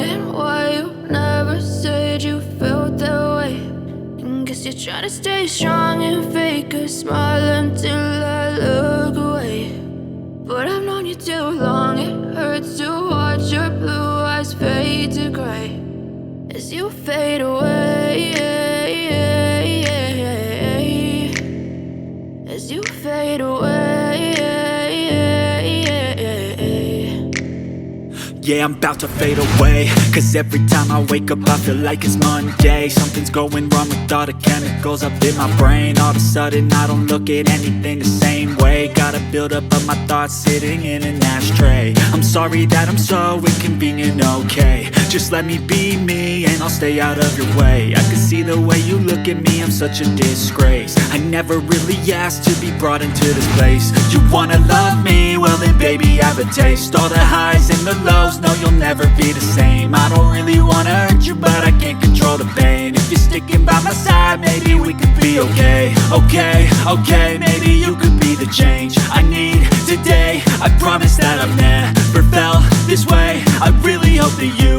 wondering why you never said you felt that way. And guess you're trying to stay strong and fake a smile until I look away. But I've known you too long, it hurts to watch your blue eyes fade to gray as you fade away, as you fade away. Yeah, I'm about to fade away, cause every time I wake up I feel like it's Monday. Something's going wrong with all the chemicals up in my brain. All of a sudden I don't look at anything the same way. Got a buildup of my thoughts sitting in an ashtray. I'm sorry that I'm so inconvenient, okay. Just let me be me and I'll stay out of your way. I can see the way you look at me, I'm such a disgrace. I never really asked to be brought into this place. You wanna love me? Well then baby have a taste. All the highs and the lows, no you'll never be the same. I don't really wanna hurt you but I can't control the pain. If you're sticking by my side maybe we could be okay. Okay, maybe you could be the change I need today. I promise that I've never felt this way. I really hope that you